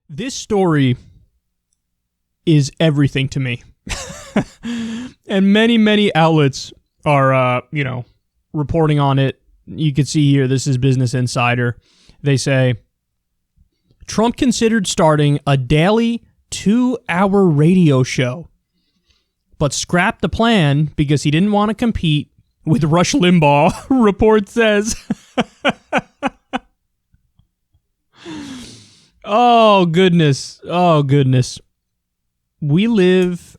This story is everything to me. And many outlets are, reporting on it. You can see here, this is Business Insider. They say, Trump considered starting a daily 2-hour radio show, but scrapped the plan because he didn't want to compete with Rush Limbaugh, report says. Oh, goodness. Oh, goodness. We live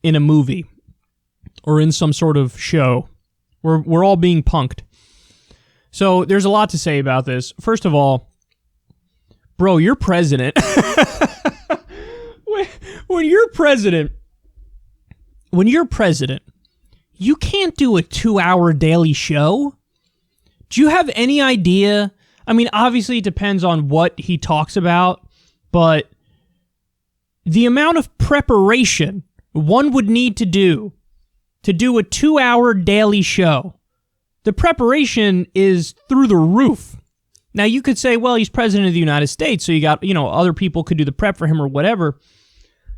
in a movie or in some sort of show. We're all being punked. So there's a lot to say about this. First of all, bro, you're president. When you're president, you can't do a 2-hour daily show. Do you have any idea? I mean, obviously it depends on what he talks about, but the amount of preparation one would need to do a 2-hour daily show, the preparation is through the roof. Now, you could say, well, he's president of the United States, so you got, other people could do the prep for him or whatever.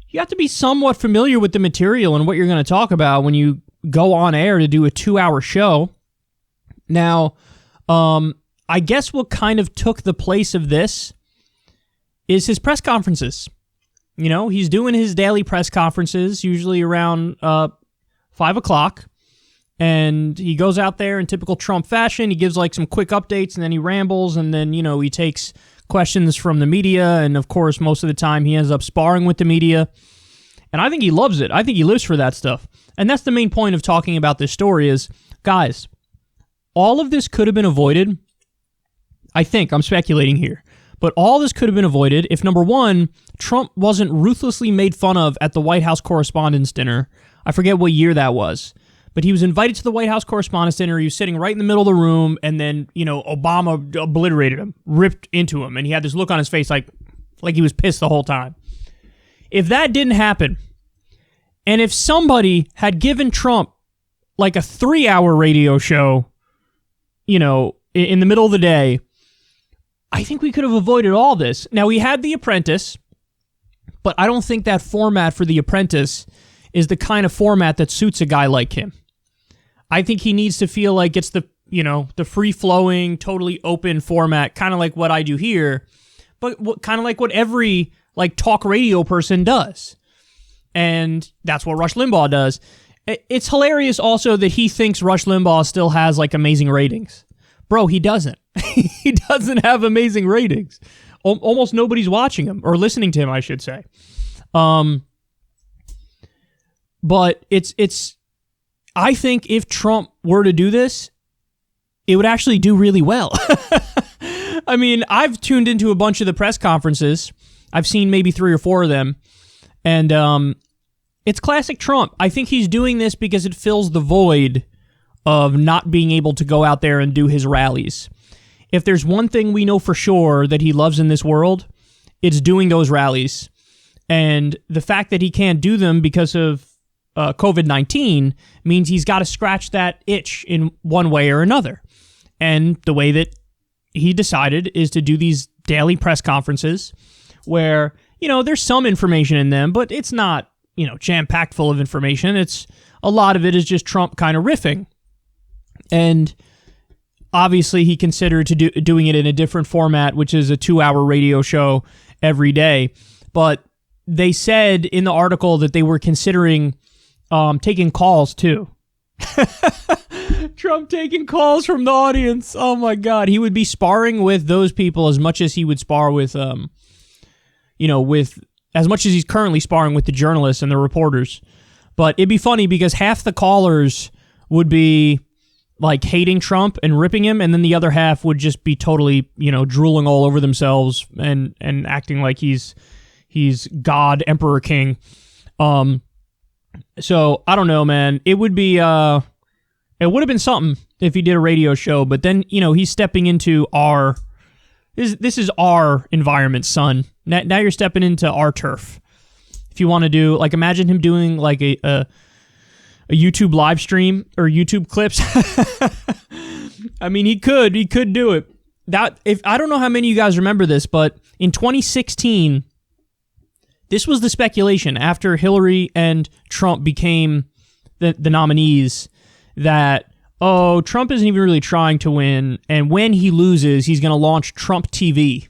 You have to be somewhat familiar with the material and what you're going to talk about when you go on air to do a 2-hour show. Now, I guess what kind of took the place of this is his press conferences. He's doing his daily press conferences, usually around 5 o'clock, and he goes out there in typical Trump fashion. He gives some quick updates, and then he rambles, and then, he takes questions from the media, and of course, most of the time, he ends up sparring with the media, and I think he loves it. I think he lives for that stuff, and that's the main point of talking about this story is, guys, all of this could have been avoided. I think, I'm speculating here, but all this could have been avoided if, number one, Trump wasn't ruthlessly made fun of at the White House Correspondents' Dinner. I forget what year that was, but he was invited to the White House Correspondents' Dinner. He was sitting right in the middle of the room, and then, Obama obliterated him, ripped into him, and he had this look on his face like he was pissed the whole time. If that didn't happen, and if somebody had given Trump a 3-hour radio show, in the middle of the day, I think we could have avoided all this. Now, we had The Apprentice, but I don't think that format for The Apprentice is the kind of format that suits a guy like him. I think he needs to feel like it's the free-flowing, totally open format, kind of like what I do here, but kind of like what every talk radio person does. And that's what Rush Limbaugh does. It's hilarious also that he thinks Rush Limbaugh still has amazing ratings. Bro, he doesn't. He doesn't have amazing ratings. Almost nobody's watching him, or listening to him, I should say. But it's. I think if Trump were to do this, it would actually do really well. I mean, I've tuned into a bunch of the press conferences. I've seen maybe 3 or 4 of them, and it's classic Trump. I think he's doing this because it fills the void of not being able to go out there and do his rallies. If there's one thing we know for sure that he loves in this world, it's doing those rallies. And the fact that he can't do them because of COVID-19 means he's got to scratch that itch in one way or another. And the way that he decided is to do these daily press conferences where, there's some information in them, but it's not, jam-packed full of information. It's a lot of it is just Trump kind of riffing. And obviously he considered doing it in a different format, which is a 2-hour radio show every day. But they said in the article that they were considering taking calls too. Trump taking calls from the audience. Oh my God. He would be sparring with those people as much as he would spar with, as much as he's currently sparring with the journalists and the reporters. But it'd be funny because half the callers would be hating Trump and ripping him, and then the other half would just be totally, drooling all over themselves and acting like he's God, Emperor, King. So I don't know, man. It would be it would have been something if he did a radio show, but then he's stepping into this is our environment, son. Now you're stepping into our turf. If you want to do imagine him doing a YouTube live stream or YouTube clips. I mean, he could do it. if I don't know how many of you guys remember this, but in 2016, this was the speculation after Hillary and Trump became the nominees that, oh, Trump isn't even really trying to win, and when he loses, he's going to launch Trump TV,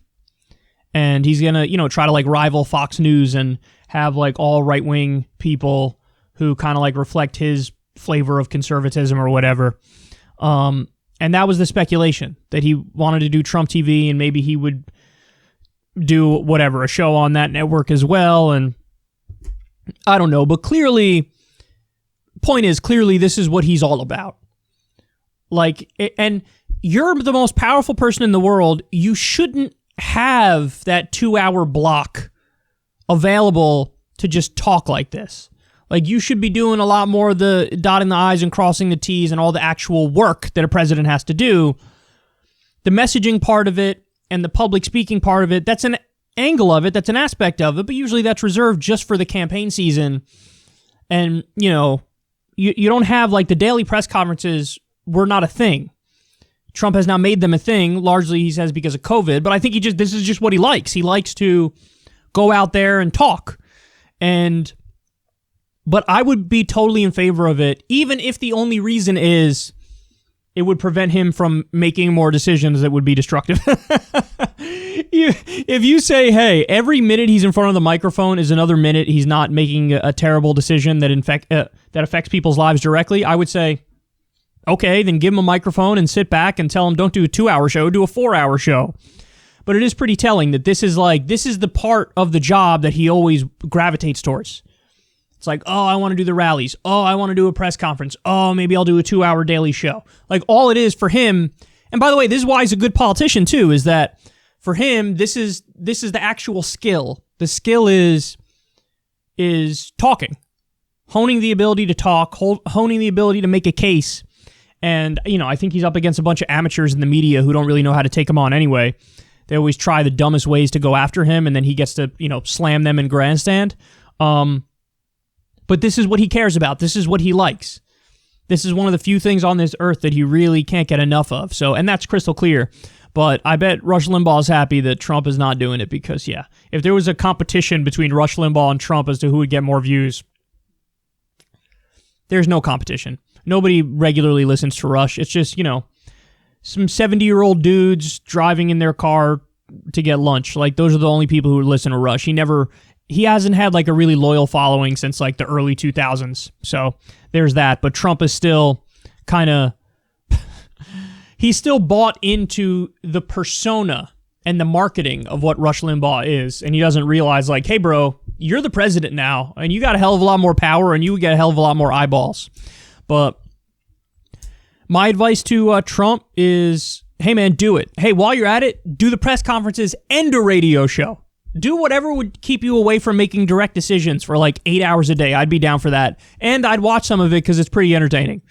and he's going to, try to like rival Fox News and have like all right-wing people who kind of like reflect his flavor of conservatism or whatever. And that was the speculation, that he wanted to do Trump TV, and maybe he would do whatever, a show on that network as well, and I don't know, but clearly this is what he's all about. Like, and you're the most powerful person in the world. You shouldn't have that 2-hour block available to just talk like this. Like, you should be doing a lot more of the dotting the I's and crossing the T's and all the actual work that a president has to do. The messaging part of it and the public speaking part of it, that's an angle of it, that's an aspect of it, but usually that's reserved just for the campaign season. And, you don't have, like, the daily press conferences were not a thing. Trump has now made them a thing, largely, he says, because of COVID, but I think this is just what he likes. He likes to go out there and talk. But I would be totally in favor of it, even if the only reason is it would prevent him from making more decisions that would be destructive. If you say, hey, every minute he's in front of the microphone is another minute he's not making a terrible decision that affects people's lives directly, I would say, okay, then give him a microphone and sit back and tell him, don't do a 2-hour show, do a 4-hour show. But it is pretty telling that this is the part of the job that he always gravitates towards. It's like, oh, I want to do the rallies. Oh, I want to do a press conference. Oh, maybe I'll do a 2-hour daily show. Like, all it is for him, and by the way, this is why he's a good politician too, is that for him, this is the actual skill. The skill is talking, honing the ability to talk, honing the ability to make a case. And, I think he's up against a bunch of amateurs in the media who don't really know how to take him on anyway. They always try the dumbest ways to go after him, and then he gets to, slam them in grandstand. But this is what he cares about. This is what he likes. This is one of the few things on this earth that he really can't get enough of. So, and that's crystal clear. But I bet Rush Limbaugh's happy that Trump is not doing it because, yeah, if there was a competition between Rush Limbaugh and Trump as to who would get more views, there's no competition. Nobody regularly listens to Rush. It's just, some 70-year-old dudes driving in their car to get lunch. Like, those are the only people who listen to Rush. He hasn't had like a really loyal following since like the early 2000s. So there's that. But Trump is still kind of, he's still bought into the persona and the marketing of what Rush Limbaugh is. And he doesn't realize like, hey bro, you're the president now and you got a hell of a lot more power and you would get a hell of a lot more eyeballs. But my advice to Trump is, hey man, do it. Hey, while you're at it, do the press conferences and a radio show. Do whatever would keep you away from making direct decisions for like 8 hours a day. I'd be down for that. And I'd watch some of it because it's pretty entertaining.